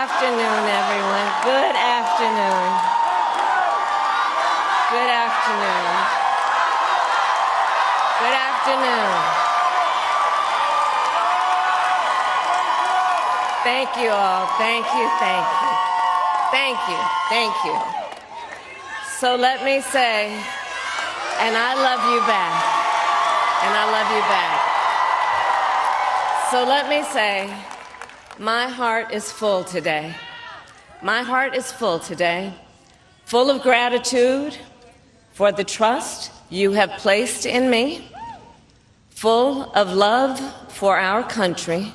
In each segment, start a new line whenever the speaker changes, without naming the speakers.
afternoon, everyone. Good afternoon. Good afternoon. Good afternoon. Thank you all. Thank you, thank you. Thank you, thank you. So let me say, and I love you back. And I love you back. So let me say, my heart is full today. My heart is full today, full of gratitude for the trust you have placed in me, full of love for our country,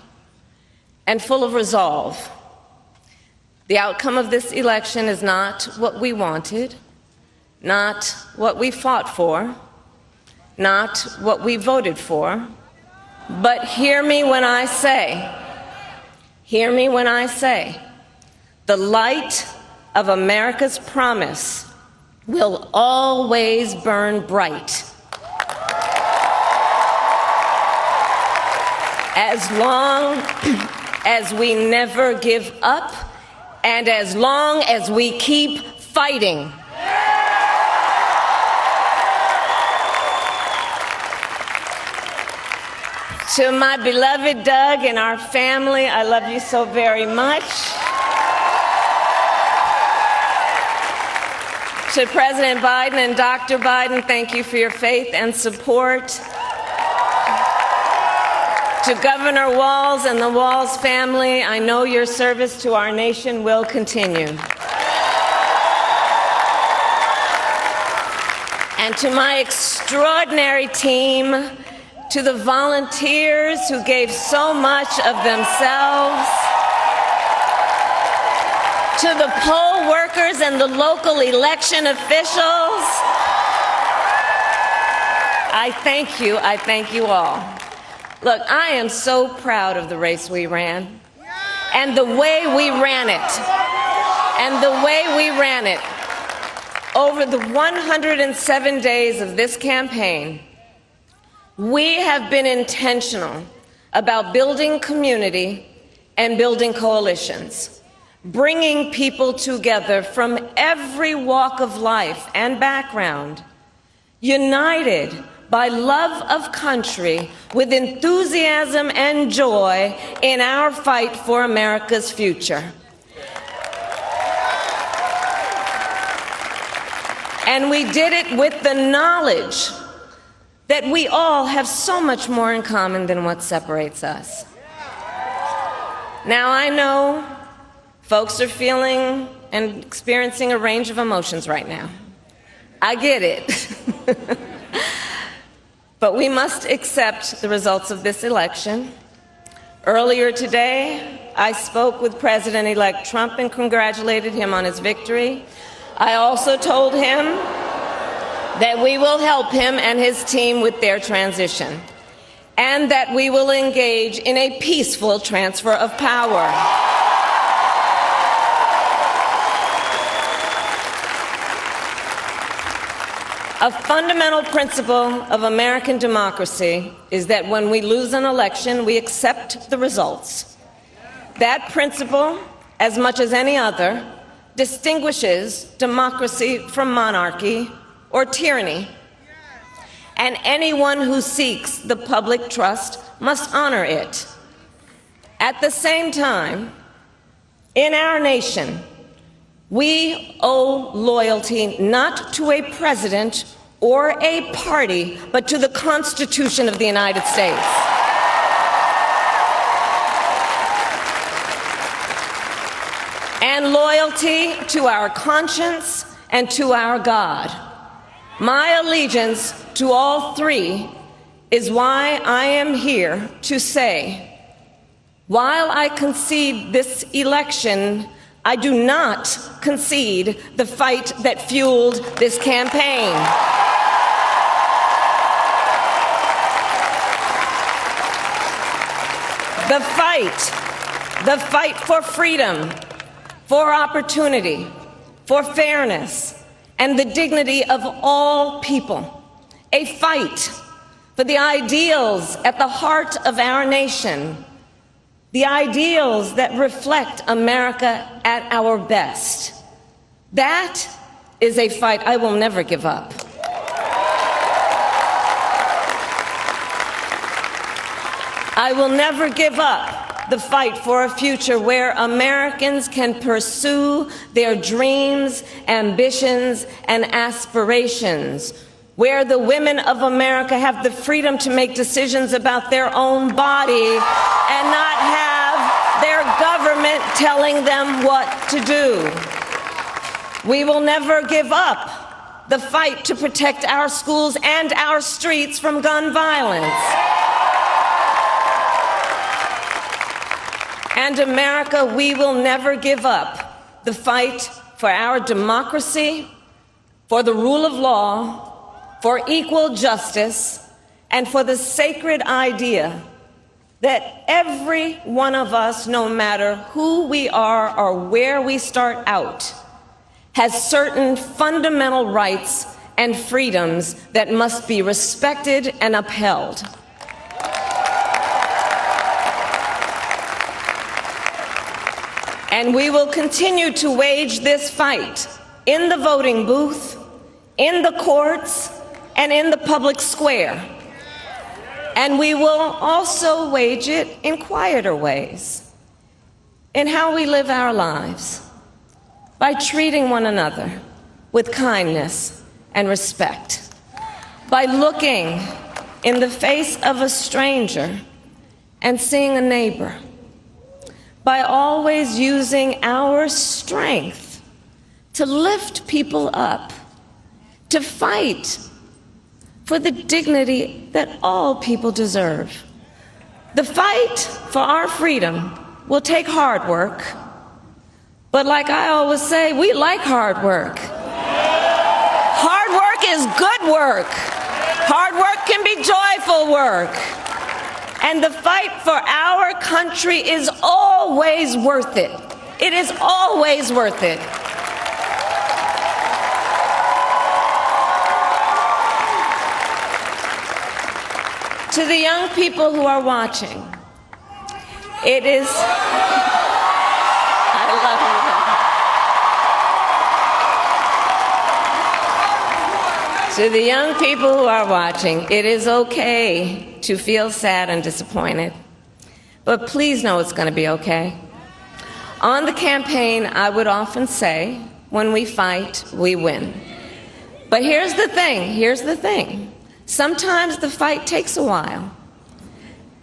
and full of resolve. The outcome of this election is not what we wanted, not what we fought for, not what we voted for, but hear me when I say, the light of America's promise will always burn bright. As long as we never give up, and as long as we keep fighting. To my beloved Doug and our family, I love you so very much. To President Biden and Dr. Biden, thank you for your faith and support. To Governor Walz and the Walz family, I know your service to our nation will continue. And to my extraordinary team, to the volunteers who gave so much of themselves, to the poll workers and the local election officials, I thank you all. Look, I am so proud of the race we ran, and the way we ran it, over the 107 days of this campaign. We have been intentional about building community and building coalitions, bringing people together from every walk of life and background, united by love of country with enthusiasm and joy in our fight for America's future. And we did it with the knowledge that we all have so much more in common than what separates us. Now, I know folks are feeling and experiencing a range of emotions right now. I get it. But we must accept the results of this election. Earlier today, I spoke with President-elect Trump and congratulated him on his victory. I also told him that we will help him and his team with their transition, and that we will engage in a peaceful transfer of power. A fundamental principle of American democracy is that when we lose an election, we accept the results. That principle, as much as any other, distinguishes democracy from monarchy or tyranny. And anyone who seeks the public trust must honor it. At the same time, in our nation, we owe loyalty not to a president or a party, but to the Constitution of the United States. And loyalty to our conscience and to our God. My allegiance to all three is why I am here to say, while I concede this election, I do not concede the fight that fueled this campaign. The fight for freedom, for opportunity, for fairness, and the dignity of all people. A fight for the ideals at the heart of our nation, the ideals that reflect America at our best. That is a fight I will never give up. I will never give up the fight for a future where Americans can pursue their dreams, ambitions, and aspirations, where the women of America have the freedom to make decisions about their own body and not have their government telling them what to do. We will never give up the fight to protect our schools and our streets from gun violence. And America, we will never give up the fight for our democracy, for the rule of law, for equal justice, and for the sacred idea that every one of us, no matter who we are or where we start out, has certain fundamental rights and freedoms that must be respected and upheld. And we will continue to wage this fight in the voting booth, in the courts, and in the public square. And we will also wage it in quieter ways, in how we live our lives, by treating one another with kindness and respect, by looking in the face of a stranger and seeing a neighbor, by always using our strength to lift people up, to fight for the dignity that all people deserve. The fight for our freedom will take hard work, but like I always say, we like hard work. Hard work is good work. Hard work can be joyful work. And the fight for our country is always worth it. It is always worth it. To the young people who are watching, it is, I love you. To the young people who are watching, it is okay to feel sad and disappointed, but please know it's going to be okay. On the campaign, I would often say, when we fight, we win. But here's the thing. Sometimes the fight takes a while.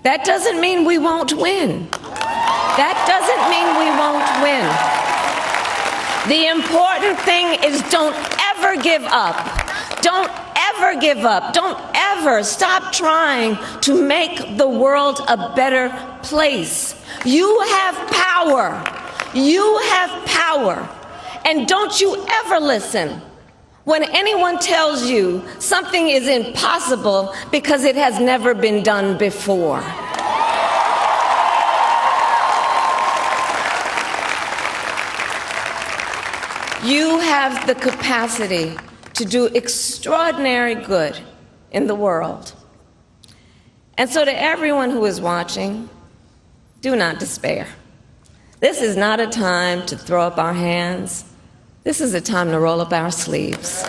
That doesn't mean we won't win. That doesn't mean we won't win. The important thing is don't ever give up. Don't ever give up. Don't ever stop trying to make the world a better place. You have power. You have power. And don't you ever listen when anyone tells you something is impossible because it has never been done before. You have the capacity to do extraordinary good in the world. And so to everyone who is watching, do not despair. This is not a time to throw up our hands. This is a time to roll up our sleeves.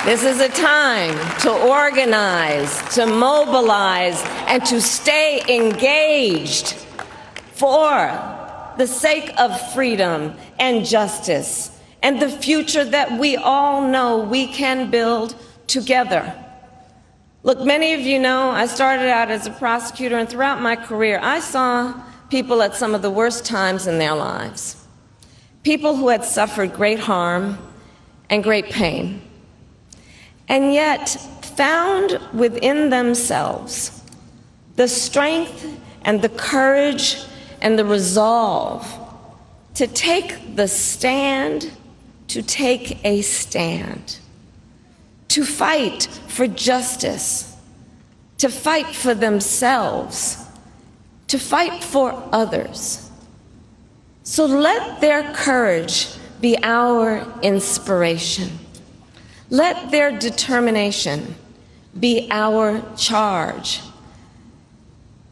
This is a time to organize, to mobilize, and to stay engaged for the sake of freedom and justice and the future that we all know we can build together. Look, many of you know I started out as a prosecutor, and throughout my career I saw people at some of the worst times in their lives. People who had suffered great harm and great pain, and yet found within themselves the strength and the courage and the resolve to take the stand, to take a stand, to fight for justice, to fight for themselves, to fight for others. So let their courage be our inspiration. Let their determination be our charge.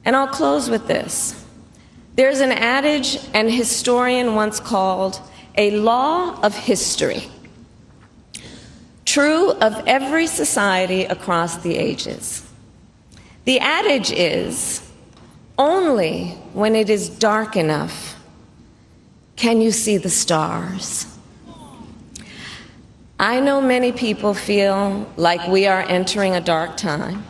And I'll close with this. There's an adage an historian once called a law of history, true of every society across the ages. The adage is, only when it is dark enough can you see the stars. I know many people feel like we are entering a dark time,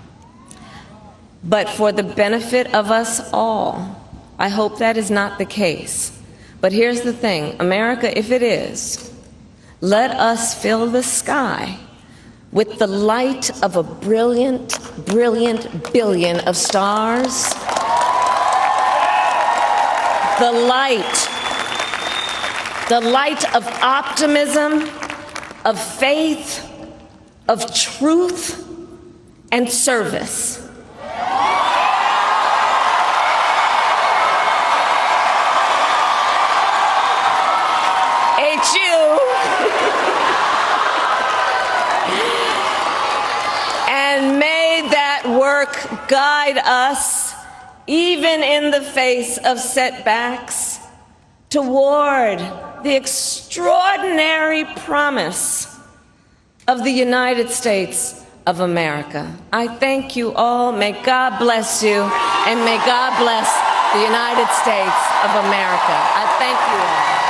but for the benefit of us all, I hope that is not the case. But here's the thing, America, if it is, let us fill the sky with the light of a brilliant, brilliant billion of stars. The light of optimism, of faith, of truth, and service. And may that work guide us, even in the face of setbacks, toward the extraordinary promise of the United States of America. I thank you all. May God bless you, and may God bless the United States of America. I thank you all.